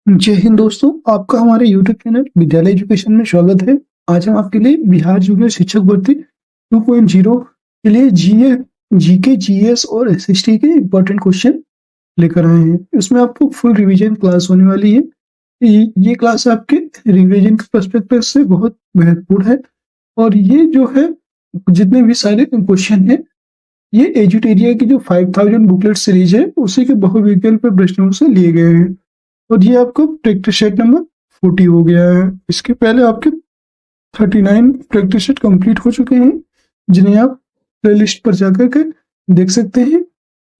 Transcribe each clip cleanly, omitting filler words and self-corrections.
जय हिंद दोस्तों, आपका हमारे यूट्यूब चैनल विद्यालय एजुकेशन में स्वागत है। आज हम आपके लिए बिहार जूनियर शिक्षक भर्ती 2.0 के लिए जीके, जीएस और एसएसटी के इम्पोर्टेंट क्वेश्चन लेकर आए हैं। इसमें आपको फुल रिवीजन क्लास होने वाली है। ये क्लास आपके रिवीजन के पर्सपेक्टिव से बहुत महत्वपूर्ण है और ये जो है जितने भी सारे क्वेश्चन है ये एजुटेरिया की जो 5000 बुकलेट सीरीज है उसी के बहुविकल्प प्रश्नों से लिए गए हैं और ये आपको प्रैक्टिस सेट नंबर 40 हो गया है। इसके पहले आपके 39 प्रैक्टिस सेट कंप्लीट हो चुके हैं जिन्हें आप प्लेलिस्ट पर जाकर के देख सकते हैं।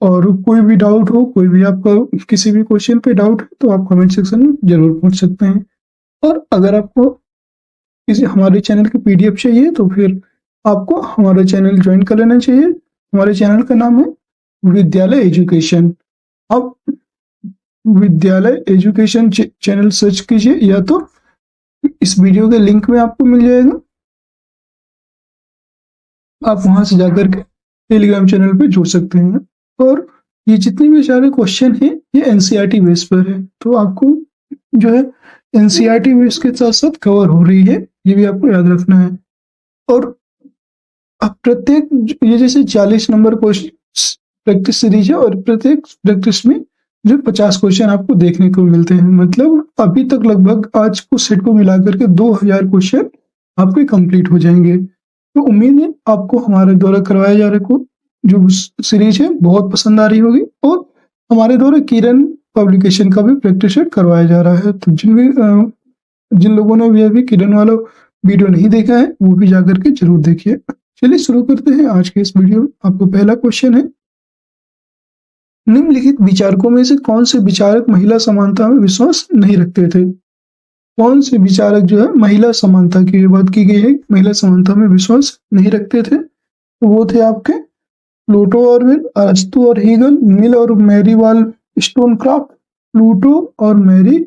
और कोई भी डाउट हो, कोई भी आपका किसी भी क्वेश्चन पे डाउट है तो आप कमेंट सेक्शन में जरूर पूछ सकते हैं। और अगर आपको किसी हमारे चैनल की पीडीएफ चाहिए तो फिर आपको हमारा चैनल ज्वाइन कर लेना चाहिए। हमारे चैनल का नाम है विद्यालय एजुकेशन। आप विद्यालय एजुकेशन चैनल सर्च कीजिए या तो इस वीडियो के लिंक में आपको मिल जाएगा, आप वहां से जाकर के टेलीग्राम चैनल पे जुड़ सकते हैं। और ये जितने भी सारे क्वेश्चन हैं ये एनसीईआरटी बेस पर है, तो आपको जो है एनसीईआरटी बेस के साथ साथ कवर हो रही है, ये भी आपको याद रखना है। और अब प्रत्येक ये जैसे 40 नंबर क्वेश्चन प्रैक्टिस सीरीज है और प्रत्येक प्रैक्टिस में जो 50 क्वेश्चन आपको देखने को मिलते हैं। मतलब अभी तक लगभग आज को सेट को मिलाकर के 2000 क्वेश्चन आपके कंप्लीट हो जाएंगे। तो उम्मीद है आपको हमारे द्वारा करवाया जा रहा जो सीरीज है बहुत पसंद आ रही होगी। और हमारे द्वारा किरण पब्लिकेशन का भी प्रैक्टिस सेट करवाया जा रहा है, तो जिन लोगों ने भी अभी किरण वाला वीडियो नहीं देखा है वो भी जाकर के जरूर देखिए। चलिए शुरू करते हैं आज के इस वीडियो में। आपको पहला क्वेश्चन है, निम्नलिखित विचारकों में से कौन से विचारक महिला समानता में विश्वास नहीं रखते थे? कौन से विचारक जो है महिला समानता की बात की गई है, महिला समानता में विश्वास नहीं रखते थे? तो वो थे आपके प्लूटो और मिल, अरस्तु और हीगल, मिल और मैरी वाल स्टोन क्राफ्ट, प्लूटो और मैरी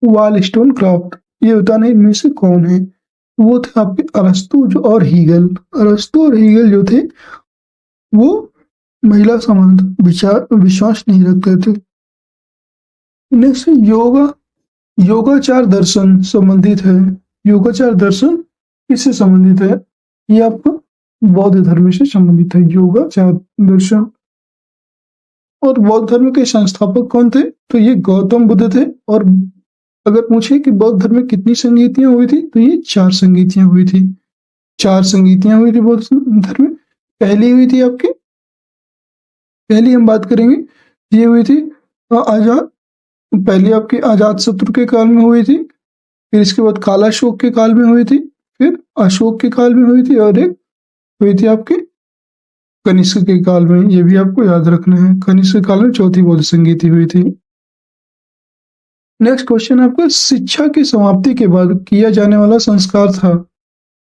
वाल स्टोन क्राफ्ट। ये बताना इनमें से कौन है? वो थे आपके अरस्तु और हीगल। अरस्तु और हीगल जो थे वो महिला समानता विचार विश्वास नहीं रखते थे। नेक्स्ट, योगाचार दर्शन संबंधित है। योगाचार दर्शन किससे संबंधित है? ये आपको बौद्ध धर्म से संबंधित है, योगाचार दर्शन। और बौद्ध धर्म के संस्थापक कौन थे? तो ये गौतम बुद्ध थे। और अगर पूछे कि बौद्ध धर्म में कितनी संगीतियां हुई थी तो ये 4 संगीतियां हुई थी। 4 संगीतियां हुई थी बौद्ध धर्म में। पहली हुई थी आपके, पहली हम बात करेंगे ये हुई थी आजाद, पहली आपकी आजाद शत्रु के काल में हुई थी, फिर इसके बाद कालाशोक के काल में हुई थी, फिर अशोक के काल में हुई थी और एक हुई थी आपके कनिष्क के काल में। ये भी आपको याद रखना है, कनिष्क काल में चौथी बौद्ध संगीति हुई थी। नेक्स्ट क्वेश्चन आपका, शिक्षा की समाप्ति के बाद किया जाने वाला संस्कार था।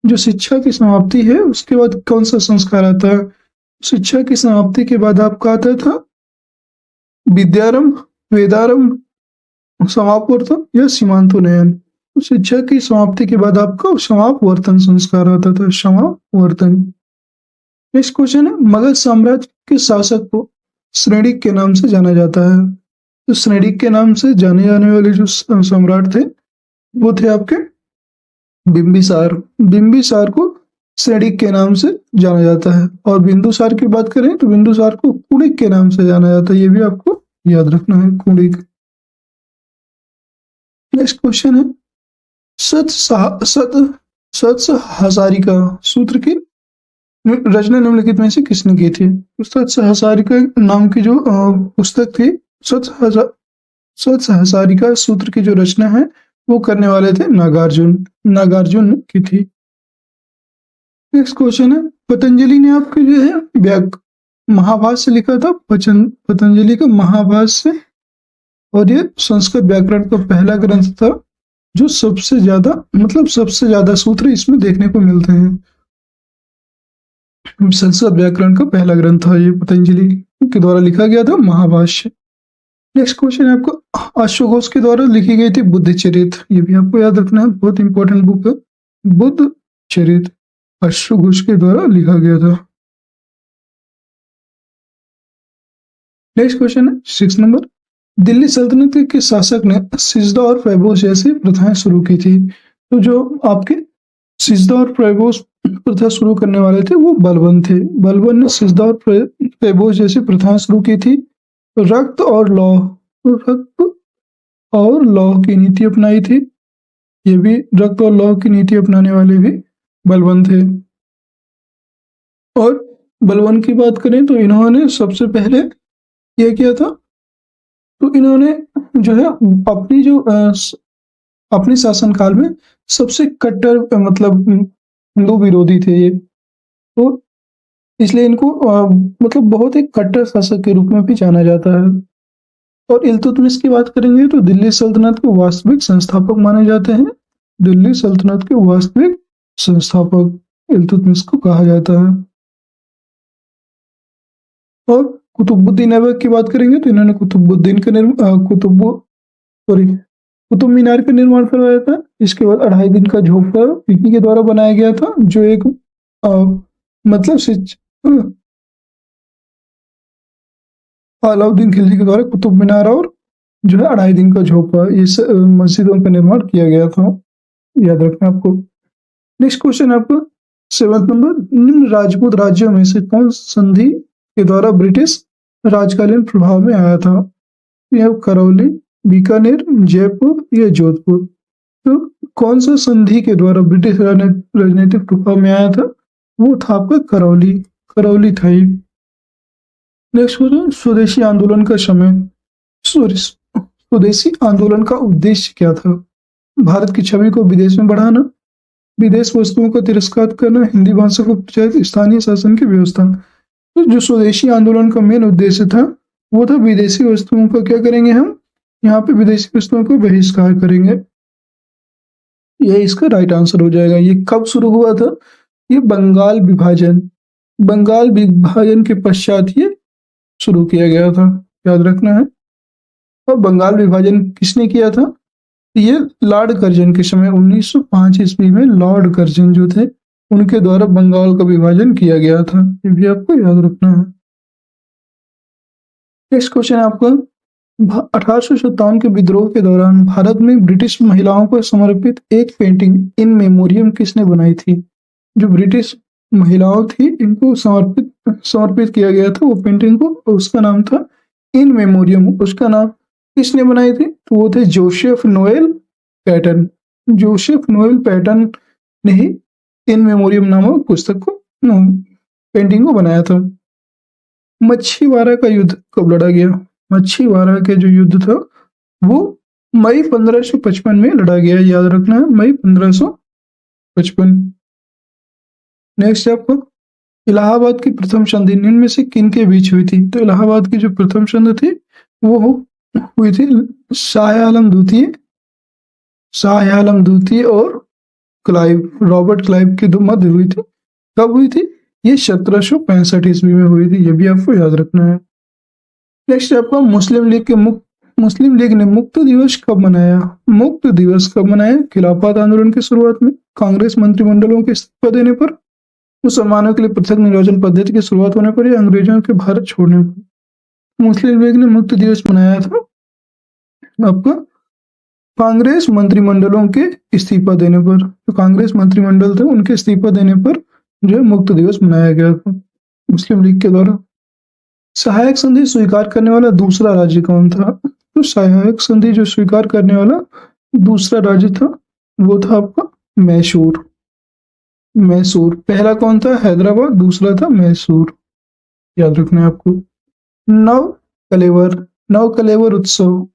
जो शिक्षा की समाप्ति है उसके बाद कौन सा संस्कार आता है? शिक्षा की समाप्ति के बाद आपका आता था विद्यारंभ, वेदारंभ, समापवर्तन या सीमांतोन्नयन। शिक्षा की समाप्ति के बाद आपका समापवर्तन संस्कार आता था, समापवर्तन। नेक्स्ट क्वेश्चन है, मगध साम्राज्य के शासक को श्रेणिक के नाम से जाना जाता है। तो श्रेणिक के नाम से जाने जाने वाले जो सम्राट थे वो थे आपके बिंबिसार। बिंबिसार को श्रेणिक के नाम से जाना जाता है। और बिंदुसार की बात करें तो बिंदुसार को कुणिक के नाम से जाना जाता है, ये भी आपको याद रखना है, कुणिक। नेक्स्ट क्वेश्चन है, सत्सहसारिका सूत्र की रचना निम्नलिखित में से किसने की थी? सत्सहसारिका नाम की जो पुस्तक थी, सत्सहसारिका सूत्र की जो रचना है वो करने वाले थे नागार्जुन। नागार्जुन की थी। नेक्स्ट क्वेश्चन है, पतंजलि ने आपके जो है महाभाष्य लिखा था, पतंजलि का महाभाष्य, और ये संस्कृत व्याकरण का पहला ग्रंथ था जो सबसे ज्यादा सूत्र इसमें देखने को मिलते हैं। संस्कृत व्याकरण का पहला ग्रंथ था ये, पतंजलि के द्वारा लिखा गया था महाभाष्य। नेक्स्ट क्वेश्चन है आपको, अश्वघोष के द्वारा लिखी गई थी बुद्ध चरित। ये भी आपको याद रखना है, बहुत इंपॉर्टेंट बुक है बुद्ध चरित, अश्वघोष के द्वारा लिखा गया था। नेक्स्ट क्वेश्चन है 6 नंबर, दिल्ली सल्तनत के शासक ने सिजदा और फैबोस जैसी प्रथाएं शुरू की थी। तो जो आपके सिजदा और फैबोस प्रथा शुरू करने वाले थे वो बलबन थे। बलबन ने सिजदा और फैबोस जैसी प्रथाएं शुरू की थी। रक्त और लौह की नीति अपनाई थी। ये भी रक्त और लौह की नीति अपनाने वाले भी बलबन थे। और बलबन की बात करें तो इन्होंने सबसे पहले यह किया था, तो इन्होंने जो है अपने शासनकाल में सबसे कट्टर मतलब हिंदू विरोधी थे ये। तो इसलिए इनको मतलब बहुत एक कट्टर शासक के रूप में भी जाना जाता है। और इल्तुतमिश की बात करेंगे तो दिल्ली सल्तनत के वास्तविक संस्थापक माने जाते हैं। दिल्ली सल्तनत के वास्तविक संस्थापक इल्तुतमिश को कहा जाता है। और कुतुबुद्दीन ऐबक की बात करेंगे तो इन्होंने कुतुब मीनार का निर्माण करवाया था। इसके बाद 2.5 दिन का झोपड़ा इन्हीं के द्वारा बनाया गया था, जो एक मतलब अलाउद्दीन खिलजी के द्वारा कुतुब मीनार और जो है 2.5 दिन का झोपड़ा, इस मस्जिदों का निर्माण किया गया था। याद रखना आपको। नेक्स्ट क्वेश्चन आपको 7th नंबर, निम्न राजपूत राज्यों में से कौन संधि के द्वारा ब्रिटिश राजकालीन प्रभाव में आया था? यह करौली, बीकानेर, जयपुर या जोधपुर। तो कौन सा संधि के द्वारा ब्रिटिश राजनीतिक प्रभाव में आया था? वो था आपका करौली था ये। नेक्स्ट क्वेश्चन, स्वदेशी आंदोलन का समय, स्वदेशी आंदोलन का उद्देश्य क्या था? भारत की छवि को विदेश में बढ़ाना, विदेश वस्तुओं का तिरस्कार करना, हिंदी भाषा को प्रचारित, स्थानीय शासन की व्यवस्था। तो जो स्वदेशी आंदोलन का मेन उद्देश्य था वो था विदेशी वस्तुओं का क्या करेंगे हम, यहाँ पे विदेशी वस्तुओं को बहिष्कार करेंगे। यह इसका राइट आंसर हो जाएगा। ये कब शुरू हुआ था? ये बंगाल विभाजन के पश्चात ये शुरू किया गया था, याद रखना है। और बंगाल विभाजन किसने किया था? ये लॉर्ड कर्जन के समय 1905 ईस्वी में लॉर्ड कर्जन जो थे उनके द्वारा बंगाल का विभाजन किया गया था। ये भी आपको याद रखना है। नेक्स्ट क्वेश्चन आपका, 1857 के विद्रोह के दौरान भारत में ब्रिटिश महिलाओं को समर्पित एक पेंटिंग इन मेमोरियम किसने बनाई थी? जो ब्रिटिश महिलाओं थी इनको समर्पित किया गया था वो पेंटिंग को, उसका नाम था इन मेमोरियम। उसका नाम किसने बनाई थी? तो वो थे Joseph Noel pattern. Joseph Noel pattern ने ही इन मेमोरियम नामक पुस्तक को पेंटिंग को बनाया था। मच्छीवाड़ा का युद्ध कब लड़ा गया? मच्छीवाड़ा के जो युद्ध था वो मई 1555 में लड़ा गया, याद रखना है, मई 1555। नेक्स्ट आपको, इलाहाबाद की प्रथम संधि निम्न में से किन के बीच हुई थी? तो इलाहाबाद की जो प्रथम संधि थी वो हुई थी शाह आलम द्वितीय और रॉबर्ट क्लाइव के मध्य हुई थी। कब हुई थी? ये 1765 ईस्वी में हुई थी। ये भी आपको याद रखना है। नेक्स्ट आपका, मुस्लिम लीग ने मुक्त दिवस कब मनाया? मुक्त दिवस कब मनाया? खिलाफत आंदोलन की शुरुआत में, कांग्रेस मंत्रिमंडलों के इस्तीफा देने पर, मुसलमानों के लिए पृथक निर्वाचन पद्धति की शुरुआत होने पर, या अंग्रेजों के भारत छोड़ने पर? मुस्लिम लीग ने मुक्त दिवस मनाया था आपका कांग्रेस मंत्रिमंडलों के इस्तीफा देने पर। तो कांग्रेस मंत्रिमंडल थे उनके इस्तीफा देने पर जो है मुक्त दिवस मनाया गया था मुस्लिम लीग के द्वारा। सहायक संधि स्वीकार करने वाला दूसरा राज्य कौन था? तो सहायक संधि जो स्वीकार करने वाला दूसरा राज्य था वो था आपका मैसूर। पहला कौन था? हैदराबाद, दूसरा था मैसूर, याद रखना है आपको। नव कलेवर उत्सव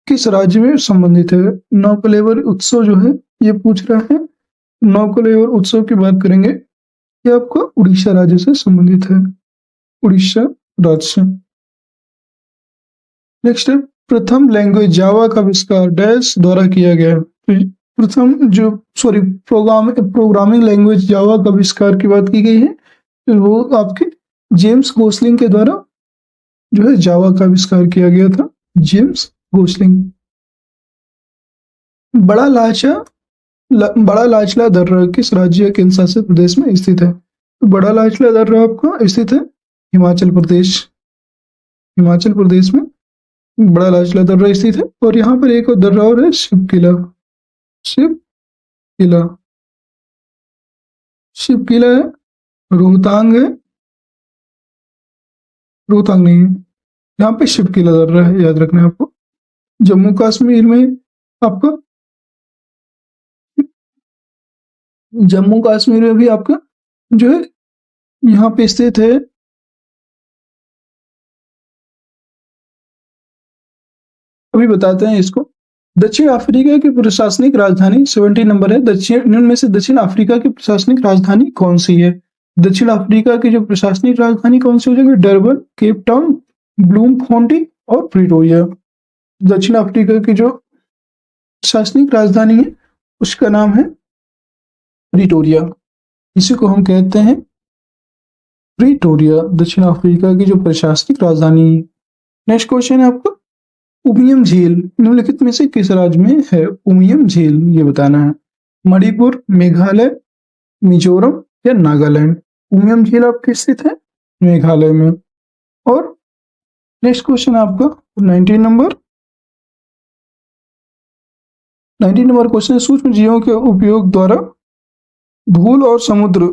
किस राज्य में संबंधित है? नव कलेवर उत्सव जो है ये पूछ रहा है। नव कलेवर उत्सव की बात करेंगे, ये आपका उड़ीसा राज्य से संबंधित है, उड़ीसा राज्य से। नेक्स्ट है, प्रथम लैंग्वेज जावा का आविष्कार डैश द्वारा किया गया। प्रोग्रामिंग लैंग्वेज जावा का आविष्कार की बात की गई है, तो वो आपके जेम्स गोसलिंग के द्वारा जो है जावा का आविष्कार किया गया था, जेम्स गोसलिंग। बड़ा लाचला दर्रा किस राज्य केंद्र शासित प्रदेश में स्थित है? तो बड़ा लाचला दर्रा आपका स्थित है हिमाचल प्रदेश में। बड़ा लाचला दर्रा स्थित है। और यहाँ पर एक और दर्रा और है, शिव किला। शिव किला, शिव किला है, रोहतांग है, रोहतांग नहीं है, यहाँ पे शिव किला दर्रा है, याद रखना है आपको। जम्मू कश्मीर में आपका, जम्मू कश्मीर में भी आपका जो है यहाँ पे स्थित है, अभी बताते हैं इसको। दक्षिण अफ्रीका की प्रशासनिक राजधानी 70 नंबर है, निम्न में से दक्षिण अफ्रीका की प्रशासनिक राजधानी कौन सी है? दक्षिण अफ्रीका की जो प्रशासनिक राजधानी कौन सी हो जाएगी? डरबन, केप टाउन, ब्लूमफोंटेन और प्रिटोरिया। दक्षिण अफ्रीका की जो प्रशासनिक राजधानी है उसका नाम है प्रिटोरिया, इसी को हम कहते हैं प्रिटोरिया, दक्षिण अफ्रीका की जो प्रशासनिक राजधानी है। नेक्स्ट क्वेश्चन है आपका, उमियम झील निम्नलिखित में से किस राज्य में है? उमियम झील ये बताना है। मणिपुर, मेघालय, मिजोरम या नागालैंड? उमियम झील आपकी स्थित है मेघालय में। और नेक्स्ट क्वेश्चन आपका 19 नंबर, 19 नंबर क्वेश्चन, सूक्ष्म जीवों के उपयोग द्वारा धूल और समुद्र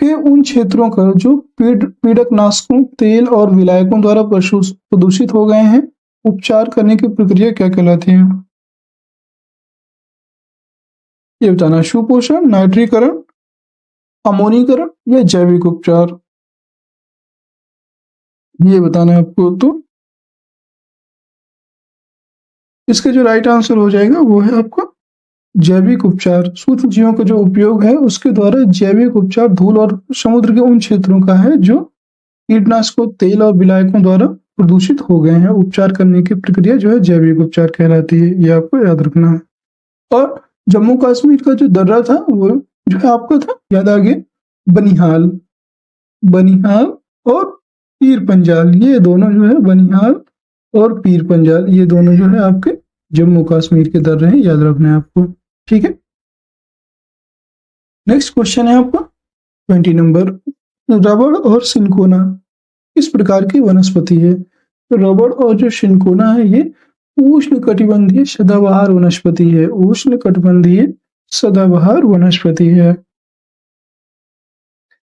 के उन क्षेत्रों का जो पीड़कनाशकों, तेल और विलायकों द्वारा प्रदूषित हो गए हैं, उपचार करने की प्रक्रिया क्या कहलाती है? ये बताना, सुपोषण, नाइट्रीकरण, अमोनीकरण या जैविक उपचार? ये बताना है आपको। तो इसका जो राइट आंसर हो जाएगा वो है आपका जैविक उपचार। सूक्ष्म जीवों का जो उपयोग है उसके द्वारा जैविक उपचार धूल और समुद्र के उन क्षेत्रों का है जो कीटनाशकों, तेल और विलायकों द्वारा प्रदूषित हो गए हैं, उपचार करने की प्रक्रिया जो है जैविक उपचार कहलाती है, ये आपको याद रखना है। और जम्मू कश्मीर का जो दर्रा था वो जो है आपका था, याद आ गया, बनिहाल, बनिहाल और पीर पंजाल, ये दोनों जो है बनिहाल और पीर पंजाल, ये दोनों जो है आपके जम्मू कश्मीर के दर्रे हैं, याद रखना है आपको। ठीक है, नेक्स्ट क्वेश्चन है आपका 20 नंबर, रबड़ और सिंकोना किस प्रकार की वनस्पति है? तो रबड़ और जो सिंकोना है ये उष्ण कटिबंधीय सदाबहार वनस्पति है, उष्ण कटिबंधीय सदाबहार वनस्पति है।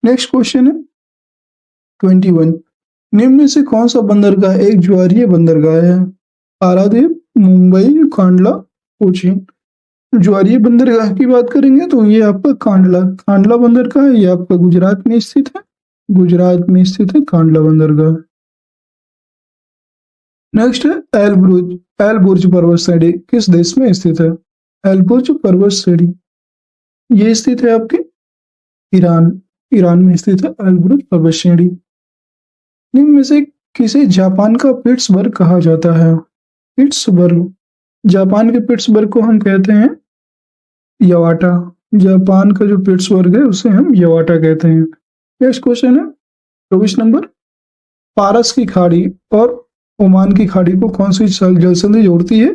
नेक्स्ट क्वेश्चन है 21, निम्न में से कौन सा बंदरगाह एक ज्वारीय बंदरगाह है? पारादीप, मुंबई, कांडला, कोची? ज्वारीय बंदरगाह की बात करेंगे तो ये आपका कांडला, कांडला बंदरगाह है, ये आपका गुजरात में स्थित है, गुजरात में स्थित है कांडला बंदरगाह। नेक्स्ट है एलब्रुज, एलबुर्ज पर्वत श्रेणी किस देश में स्थित है? एलबुर्ज पर्वत श्रेणी ये स्थित है आपके ईरान, ईरान में स्थित है एलबुर्ज पर्वत श्रेणी। निम्न में से किसे जापान का पिट्सबर्ग कहा जाता है? पिट्सबर्ग, जापान के पिट्सबर्ग को हम कहते हैं यवाटा, जापान का जो पिट्सबर्ग है उसे हम यवाटा कहते हैं। नेक्स्ट क्वेश्चन है 24 नंबर, पारस की खाड़ी और ओमान की खाड़ी को कौन सी जल संधि जोड़ती है?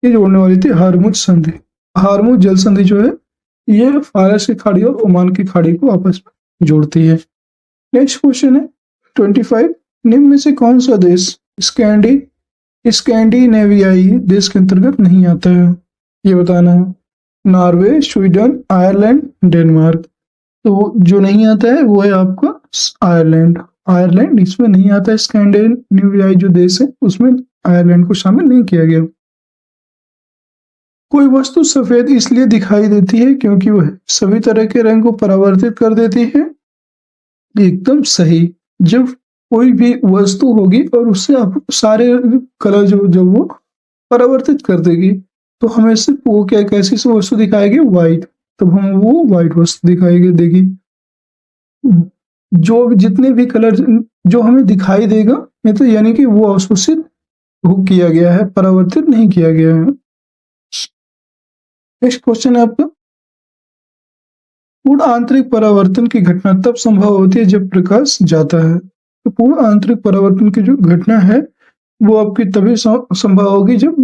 ये जोड़ने वाली थी हारमुज संधि। हारमुज जल संधि जो है ये फारस की खाड़ी और ओमान की खाड़ी को आपस में जोड़ती है। नेक्स्ट क्वेश्चन है 25, निम्न में से कौन सा देश स्कैंडिनेवियाई देश के अंतर्गत नहीं आता है? ये बताना है। Norway, Sweden, Ireland, Denmark? तो जो नहीं आता है वो है आपका आयरलैंड, आयरलैंड इसमें नहीं आता है। स्कैंडिनेवियाई जो देश है उसमें आयरलैंड को शामिल नहीं किया गया। कोई वस्तु सफेद इसलिए दिखाई देती है क्योंकि वह सभी तरह के रंग को परावर्तित कर देती है। एकदम सही, जब कोई भी वस्तु होगी और उससे आप सारे कलर जो वो परावर्तित कर देगी तो हमें सिर्फ वो क्या कैसी सी वस्तु दिखाएगी? व्हाइट, तब हम वो व्हाइट वस्तु दिखाएगी देगी। जो जितने भी कलर जो हमें दिखाई देगा ये तो यानी कि वो अवशोषित किया गया है, परावर्तित नहीं किया गया है। नेक्स्ट क्वेश्चन है आपका, पूर्ण आंतरिक परावर्तन की घटना तब संभव होती है जब प्रकाश जाता है। तो पूर्ण आंतरिक परावर्तन की जो घटना है वो आपकी तभी संभव होगी जब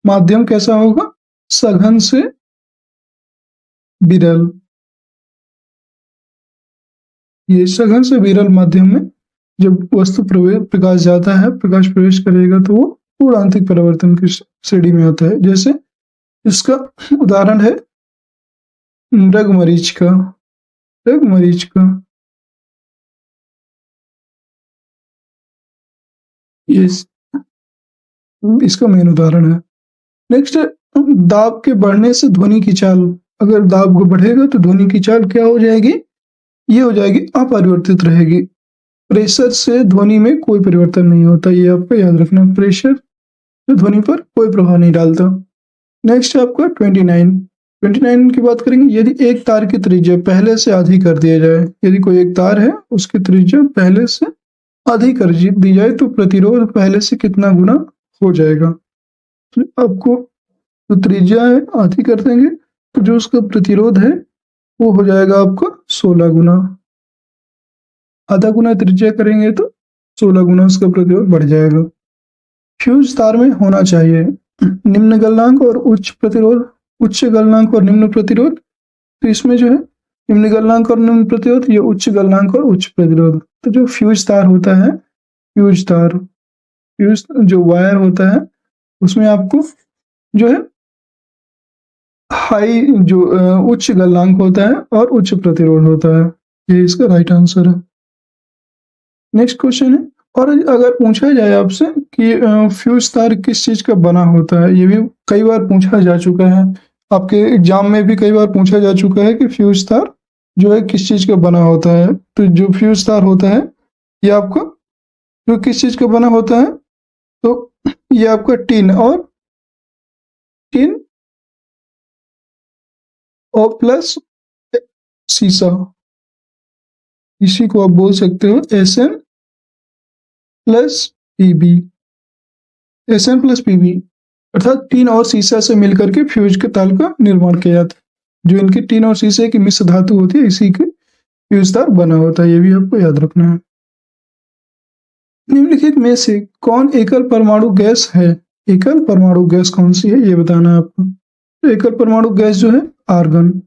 माध्यम कैसा होगा? सघन से विरल, ये सघन से विरल माध्यम में जब वस्तु प्रकाश जाता है, प्रकाश प्रवेश करेगा तो वो पूर्णांतिक परावर्तन की श्रेणी में आता है। जैसे इसका उदाहरण है मृगमरीच का। मृगमरीच का ये इसका मेन उदाहरण है। नेक्स्ट, दाब के बढ़ने से ध्वनि की चाल, अगर दाब को बढ़ेगा तो ध्वनि की चाल क्या हो जाएगी? ये हो जाएगी अपरिवर्तित रहेगी। प्रेशर से ध्वनि में कोई परिवर्तन नहीं होता, ये आपको याद रखना। प्रेशर तो ध्वनि पर कोई प्रभाव नहीं डालता। नेक्स्ट है आपका 29 की बात करेंगे। यदि एक तार की त्रिज्या पहले से आधी कर दिया जाए, यदि कोई एक तार है उसकी त्रिज्या पहले से आधी कर दी जाए तो प्रतिरोध पहले से कितना गुना हो जाएगा? तो आपको जो त्रिज्या है आधी कर देंगे तो जो उसका प्रतिरोध है वो हो जाएगा आपका 16 गुना। आधा गुना त्रिज्या करेंगे तो 16 गुना उसका प्रतिरोध बढ़ जाएगा। फ्यूज तार में होना चाहिए निम्न गलनांक और उच्च प्रतिरोध, उच्च गलनांक और निम्न प्रतिरोध। तो इसमें जो है निम्न गलनांक और निम्न प्रतिरोध, ये उच्च गलनांक और उच्च प्रतिरोध। तो जो फ्यूज तार होता है, फ्यूज जो वायर होता है उसमें आपको जो है हाई जो उच्च गलनांक होता है और उच्च प्रतिरोध होता है। ये इसका राइट आंसर है। नेक्स्ट क्वेश्चन है, और अगर पूछा जाए आपसे कि फ्यूज तार किस चीज का बना होता है, ये भी कई बार पूछा जा चुका है, आपके एग्जाम में भी कई बार पूछा जा चुका है कि फ्यूज तार जो है किस चीज का बना होता है। तो जो फ्यूज तार होता है ये आपका जो किस चीज का बना होता है, तो ये आपका टिन और प्लस शीशा, इसी को आप बोल सकते हो Sn plus P B. Sn plus P B अर्थात टीन और शीशा से मिलकर के फ्यूज के तार का निर्माण किया जाता है। जो इनकी टीन और शीशे की मिश्र धातु होती है इसी के फ्यूज तार बना होता है, ये भी आपको याद रखना है। निम्नलिखित में से कौन एकल परमाणु गैस है? एकल परमाणु गैस कौन सी है ये बताना है आपको। तो एकल परमाणु गैस जो है आर्गन।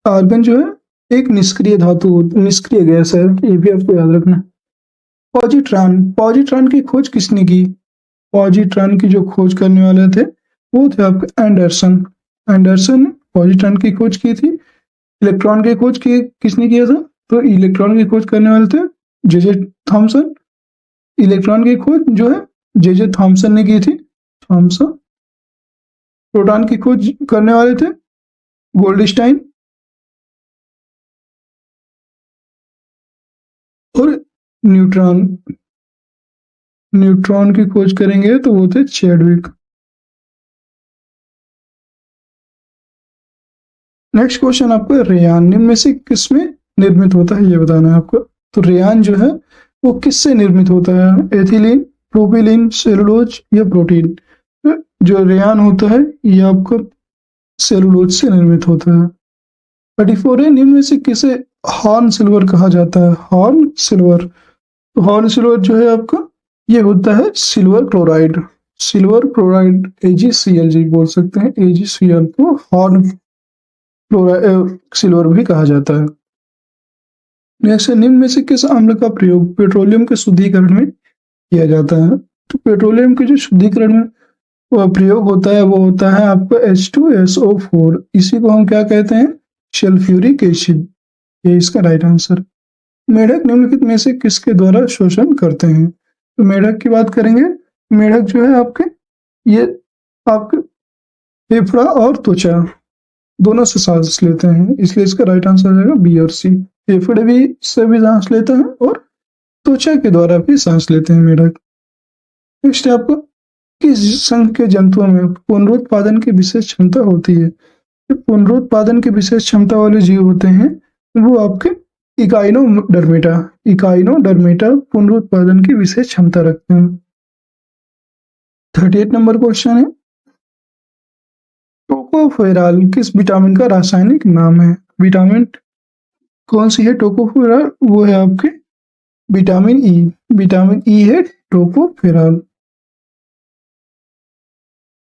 आर्गन जो है एक निष्क्रिय धातु, निष्क्रिय गैस है, ये भी आपको याद रखना है। पॉजिट्रॉन की खोज किसने की? पॉजिट्रॉन की जो खोज करने वाले थे वो थे आपके एंडरसन ने पॉजिट्रॉन की खोज की थी। इलेक्ट्रॉन की खोज की किसने किया था? तो इलेक्ट्रॉन की खोज करने वाले थे जे थॉमसन। इलेक्ट्रॉन की खोज जो है जे थॉमसन ने की थी, थॉमसन। प्रोटॉन की खोज करने वाले थे गोल्डस्टाइन। और न्यूट्रॉन की खोज करेंगे तो वो थे चैडविक। नेक्स्ट क्वेश्चन आपका, रेयान निम्न में से किसमें निर्मित होता है ये बताना है आपको। तो रेयान जो है वो किससे निर्मित होता है? एथिलीन, प्रोपिलीन, सेलुलोज या प्रोटीन? तो जो रेयान होता है ये आपका सेलुलोज से निर्मित होता है। 34 है, निम्न में से किसे हॉर्न सिल्वर कहा जाता है? Horn silver. तो हॉर्न सिल्वर जो है आपका ये होता है सिल्वर क्लोराइड। AgCl बोल सकते हैं, AgCl को हॉर्न सिल्वर भी कहा जाता है। नेक्स्ट, निम्न में से किस अम्ल का प्रयोग पेट्रोलियम के शुद्धिकरण में किया जाता है? तो पेट्रोलियम के जो शुद्धिकरण में प्रयोग होता है वो होता है आपका H2SO4। इसी को हम क्या कहते हैं? Sulphuric acid. ये इसका राइट आंसर। मेढक निम्नलिखित में से किसके द्वारा शोषण करते हैं? तो मेढक की बात करेंगे, मेढक जो है ये आपके फेफड़ा और त्वचा दोनों से सांस लेते हैं, इसलिए इसका राइट आंसर हो जाएगा बी और सी। फेफड़े भी से भी सांस लेते हैं और त्वचा के द्वारा भी सांस लेते हैं मेढक। नेक्स्ट आपको, किस संघ के जंतुओं में पुनरुत्पादन की विशेष क्षमता होती है? पुनरुत्पादन की विशेष क्षमता वाले जीव होते हैं वो आपके इकाइनोडर्मेटा पुनरुत्पादन की विशेष क्षमता रखते हैं। 38 नंबर क्वेश्चन है, टोकोफेरॉल किस विटामिन का रासायनिक नाम है? विटामिन कौन सी है टोकोफेरॉल? वो है आपके विटामिन ई है टोकोफेरॉल।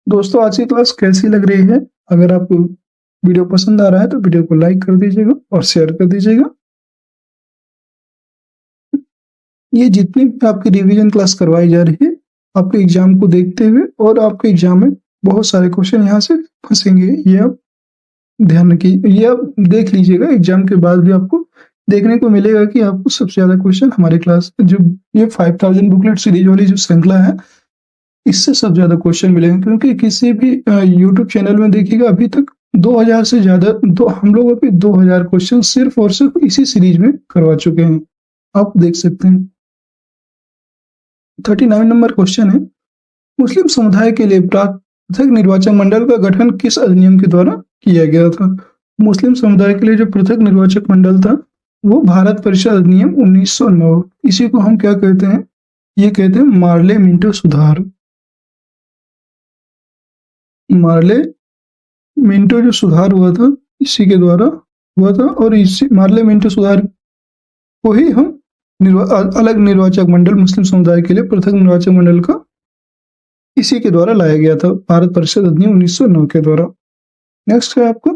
दोस्तों आज की क्लास कैसी लग रही है? अगर आपको वीडियो पसंद आ रहा है तो वीडियो को लाइक कर दीजिएगा और शेयर कर दीजिएगा। ये जितनी भी आपकी रिवीजन क्लास करवाई जा रही है, आपके एग्जाम को देखते हुए और आपके एग्जाम में बहुत सारे क्वेश्चन यहाँ से फंसेंगे, ये आप ध्यान रखिए, ये आप देख लीजिएगा। एग्जाम के बाद भी आपको देखने को मिलेगा कि आपको सबसे ज्यादा क्वेश्चन हमारे क्लास जो ये 5000 बुकलेट सीरीज वाली जो श्रृंखला है, इससे सबसे ज्यादा क्वेश्चन मिलेंगे। क्योंकि किसी भी यूट्यूब चैनल में देखिएगा अभी तक 2000 से ज्यादा हम लोग अभी 2000 क्वेश्चन सिर्फ और सिर्फ इसी सीरीज में करवा चुके हैं, आप देख सकते हैं। 39 नंबर क्वेश्चन है, मुस्लिम समुदाय के लिए पृथक निर्वाचक मंडल का गठन किस अधिनियम के द्वारा किया गया था? मुस्लिम समुदाय के लिए जो पृथक निर्वाचक मंडल था वो भारत परिषद अधिनियम 1909, इसी को हम क्या कहते हैं? ये कहते हैं मार्ले मिंटो सुधार। मार्ले मिंटो जो सुधार हुआ था इसी के द्वारा हुआ था, और इसी मार्ले मिंटो सुधार को ही हम अलग निर्वाचक मंडल मुस्लिम समुदाय के लिए पृथक निर्वाचक मंडल का इसी के द्वारा लाया गया था, भारत परिषद अधिनियम 1909 के द्वारा। नेक्स्ट है आपको,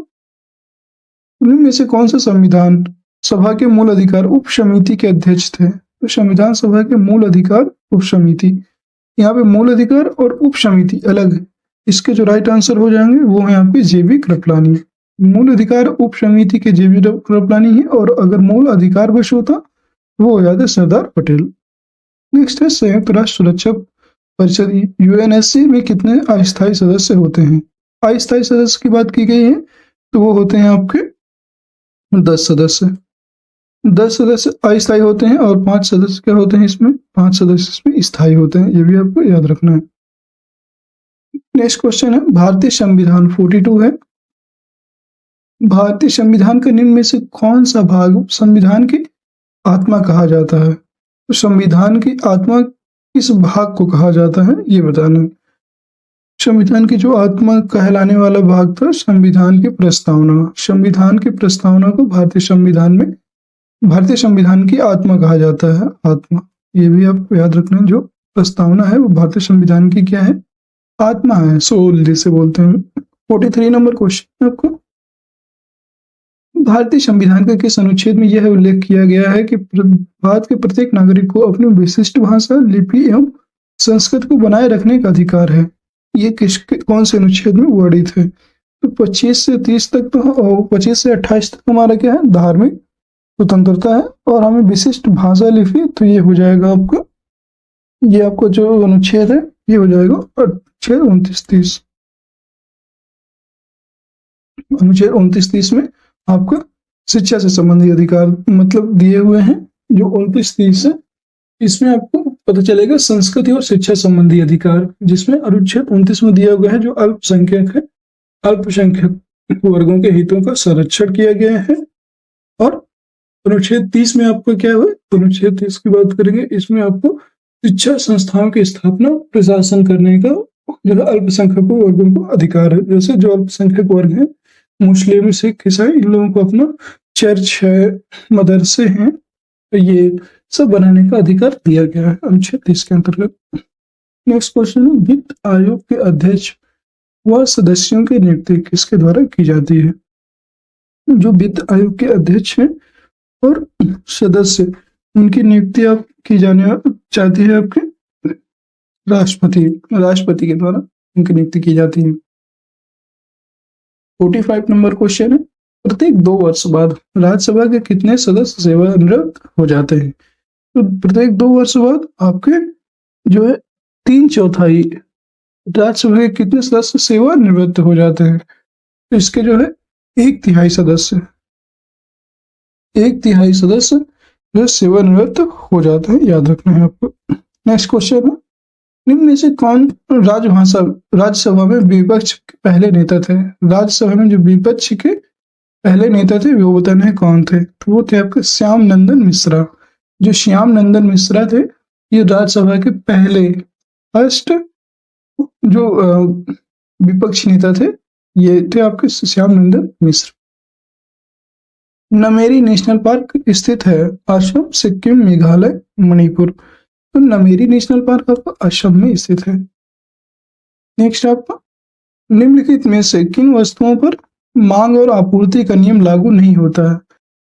निम्न में से कौन सा संविधान सभा के मूल अधिकार उप समिति के अध्यक्ष थे? तो संविधान सभा के मूल अधिकार उप समिति, यहाँ पे मूल अधिकार और उप समिति अलग है, इसके जो राइट आंसर हो जाएंगे वो है आपके जेबी कृपलानी। मूल अधिकार उप समिति के जेबी कृपलानी है, और अगर मूल अधिकार वश होता वो हो जाता सरदार पटेल। नेक्स्ट है, संयुक्त राष्ट्र सुरक्षा परिषद यूएनएससी में कितने अस्थायी सदस्य होते हैं? अस्थायी सदस्य की बात की गई है तो वो होते हैं आपके 10 सदस्य। 10 सदस्य अस्थायी होते हैं और 5 सदस्य क्या होते हैं इसमें? 5 सदस्य इसमें स्थायी होते हैं, ये भी आपको याद रखना है। नेक्स्ट क्वेश्चन है, भारतीय संविधान 42 है, भारतीय संविधान का निम्न में से कौन सा भाग संविधान की आत्मा कहा जाता है? तो संविधान की आत्मा किस भाग को कहा जाता है ये बताना। संविधान की जो आत्मा कहलाने वाला भाग था संविधान की प्रस्तावना, संविधान की प्रस्तावना को भारतीय संविधान की आत्मा कहा जाता है। आत्मा, ये भी आपको याद रखना है, जो प्रस्तावना है वो भारतीय संविधान की क्या है? आत्मा है, सोल जिसे बोलते हैं। 43 नंबर क्वेश्चन आपको, भारतीय संविधान के किस अनुच्छेद में यह उल्लेख किया गया है कि भारत के प्रत्येक नागरिक को अपनी विशिष्ट भाषा, लिपि एवं संस्कृति को बनाए रखने का अधिकार है? ये कौन से अनुच्छेद में वर्णित है? तो 25 से 30 तक तो, और 25 से 28 तक हमारा क्या है? धार्मिक स्वतंत्रता है, और हमें विशिष्ट भाषा, लिपि, तो ये हो जाएगा आपका, ये आपको जो अनुच्छेद है ये हो जाएगा अनुच्छेद 29-30। अनुच्छेद 29-30 में आपका शिक्षा से संबंधित अधिकार मतलब दिए हुए हैं। जो 29-30 है इसमें आपको पता चलेगा संस्कृति और शिक्षा संबंधी अधिकार, जिसमें अनुच्छेद 29 में दिया गया है जो अल्पसंख्यक है, अल्पसंख्यक वर्गों के हितों का संरक्षण किया गया है। और अनुच्छेद 30 में आपको क्या है? अनुच्छेद 30 की बात करेंगे, इसमें आपको शिक्षा संस्थाओं की स्थापना, प्रशासन करने का जो है अल्पसंख्यक वर्गों को अधिकार है। जैसे जो अल्पसंख्यक वर्ग है, मुस्लिम, सिख, ईसाई, इन लोगों को अपना चर्च है, मदरसे हैं, ये सब बनाने का अधिकार दिया गया है अनुच्छेद 30 के अंतर्गत। नेक्स्ट क्वेश्चन है, वित्त आयोग के अध्यक्ष व सदस्यों की नियुक्ति किसके द्वारा की जाती है? जो वित्त आयोग के अध्यक्ष हैं और सदस्य, उनकी नियुक्ति आप की जाने चाहती है आपके राष्ट्रपति के द्वारा उनकी नियुक्ति की जाती है। 45 नंबर क्वेश्चन है, प्रत्येक 2 वर्ष बाद राज्यसभा के कितने सदस्य सेवानिवृत्त हो जाते हैं? तो प्रत्येक 2 वर्ष बाद आपके जो है 3/4 राज्यसभा के कितने सदस्य सेवानिवृत्त हो जाते हैं? तो इसके जो है 1/3 सदस्य, 1/3 सदस्य जो सेवानिवृत्त हो जाते हैं, याद रखना है आपको। नेक्स्ट क्वेश्चन है, निम्न में से कौन राज्यसभा में विपक्ष के पहले नेता थे? राज्यसभा में जो विपक्ष के पहले नेता थे वो बताना है कौन थे? तो वो थे आपके श्याम नंदन मिश्रा। जो श्याम नंदन मिश्रा थे ये राज्यसभा के पहले फर्स्ट जो विपक्षी नेता थे, ये थे आपके श्याम नंदन मिश्र। नमेरी नेशनल पार्क स्थित है असम, सिक्किम, मेघालय, मणिपुर। तो नमेरी नेशनल पार्क आपका असम में स्थित है। नेक्स्ट आपका, निम्नलिखित में से किन वस्तुओं पर मांग और आपूर्ति का नियम लागू नहीं होता है?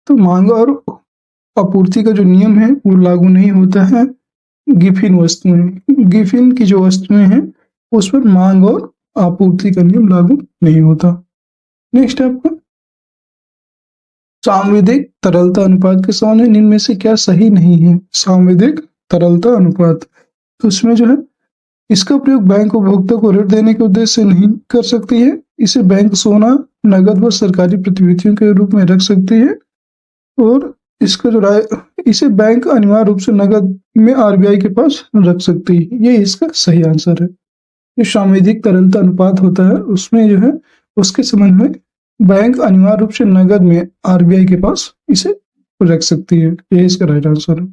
तो मांग और आपूर्ति का जो नियम है वो लागू नहीं होता है गिफिन वस्तुएं, गिफिन की जो वस्तुएं हैं उस पर मांग और आपूर्ति का नियम लागू नहीं होता। नेक्स्ट है आपका सांविधिक तरलता अनुपात के सवाल है, निम्न में से क्या सही नहीं है। सांविधिक तरलता अनुपात, तो उसमें जो है इसका प्रयोग बैंक उपभोक्ता को ऋण देने के उद्देश्य से नहीं कर सकती है। इसे बैंक सोना, नगद व सरकारी प्रतिभूतियों के रूप में रख सकती है। और इसका जो राय, इसे बैंक अनिवार्य रूप से नगद में आरबीआई के पास रख सकती है। ये इसका सही आंसर है। जो सांविधिक तरलता अनुपात होता है उसमें जो है उसके संबंध में बैंक अनिवार्य रूप से नगद में आरबीआई के पास इसे रख सकती है। ये इसका राइट आंसर है।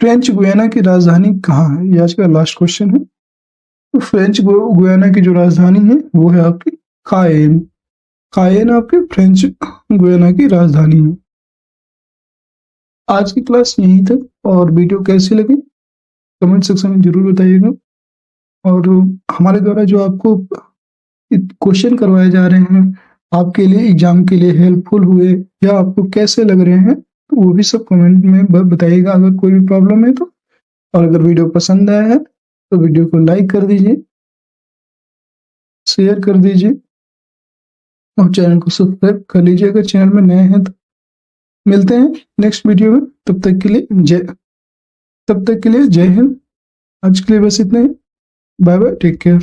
फ्रेंच गुयाना की राजधानी कहाँ है, ये आज का लास्ट क्वेश्चन है। तो फ्रेंच गुयाना की जो राजधानी है वो है आपकी कायेन। कायेन आपकी फ्रेंच गुयाना की राजधानी है। आज की क्लास यहीं तक, और वीडियो कैसी लगी कमेंट सेक्शन में जरूर बताइएगा। और हमारे द्वारा जो आपको क्वेश्चन करवाए जा रहे हैं आपके लिए एग्जाम के लिए हेल्पफुल हुए या आपको कैसे लग रहे हैं, तो वो भी सब कमेंट में बताइएगा अगर कोई भी प्रॉब्लम है तो। और अगर वीडियो पसंद आया है तो वीडियो को लाइक कर दीजिए, शेयर कर दीजिए और चैनल को सब्सक्राइब कर लीजिए अगर चैनल में नए हैं तो। मिलते हैं नेक्स्ट वीडियो में, तब तक के लिए जय हिंद। आज के लिए बस इतने ही। Bye bye, take care.